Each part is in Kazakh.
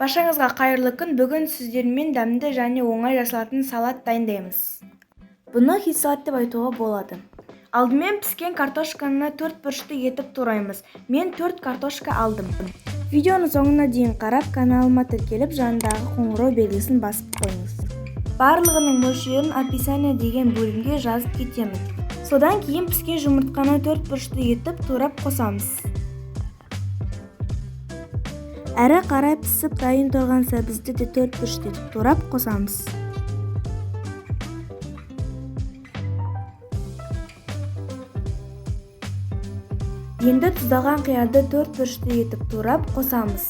Баршаңызға қайырлы күн. Бүгін сіздермен дәмді және оңай жасалатын салат дайындаймыз. Бұны хит салат деп айтуға болады. Алдымен піскен картошканы 4 бұрышты етіп тураймыз. Мен 4 картошка алдым. Видеоны соңына дейін қарап, каналыма тіркеліп, жанындағы қоңырау белгісін басып қойыңыз. Барлығының мөлшерін описание деген бөлімге жазып кетемін. Содан кейін піскен жұмыртқаны 4 бұрышты етіп турап қосамыз. Әрі қарай пісіп дайын тұрған сәбізді де 4 бұрышты етіп турап қосамыз. Енді тұздалған қиярды 4 бұрышты етіп турап қосамыз.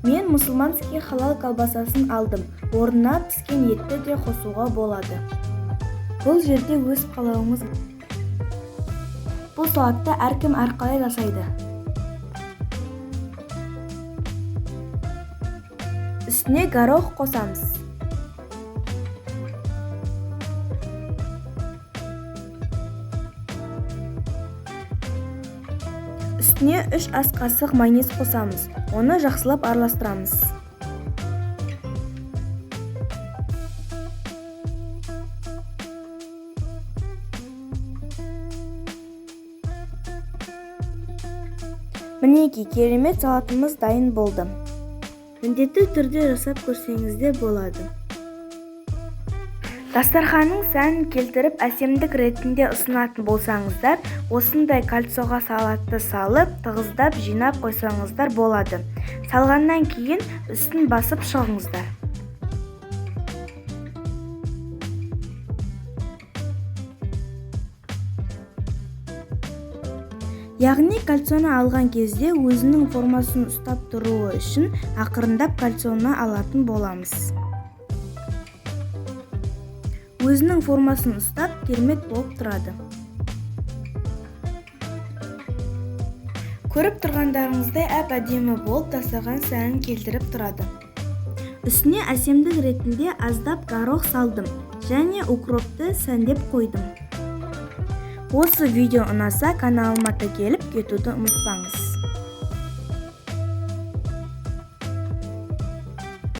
Мен мұсылманский халал колбасасын алдым. Орнына піскен етті де қосуға болады. Бұл жерде өз қалауыңыз. Бұл салатты әркім әрқалай жасайды. Үстіне горох қосамыз. Үстіне 3 ас қасық майонез қосамыз. Оны жақсылап араластырамыз. Мінеки, керемет салатымыз дайын болды. Міндетті түрде жасап көрсеңіз де болады. Дастарханның сәнін келтіріп, әсемдік ретінде ұсынатын болсаңыздар, осындай кольцоға салатты салып, тығыздап жинап қойсаңыздар болады. Салғаннан кейін үстін басып шығыңыздар. Яғни кольцоны алған кезде өзінің формасын ұстап тұруы үшін ақырындап кольцоны алатын боламыз. Өзінің формасын ұстап керемет болып тұрады. Көріп тұрғандарыңыздай әп-әдемі болып дастархан сәнін келтіріп тұрады. Үстіне әсемдік ретінде аздап горох салдым және укропты сәндеп қойдым. Осы видео ұнаса, каналыма тіркеліп кетуді ұмытпаңыз.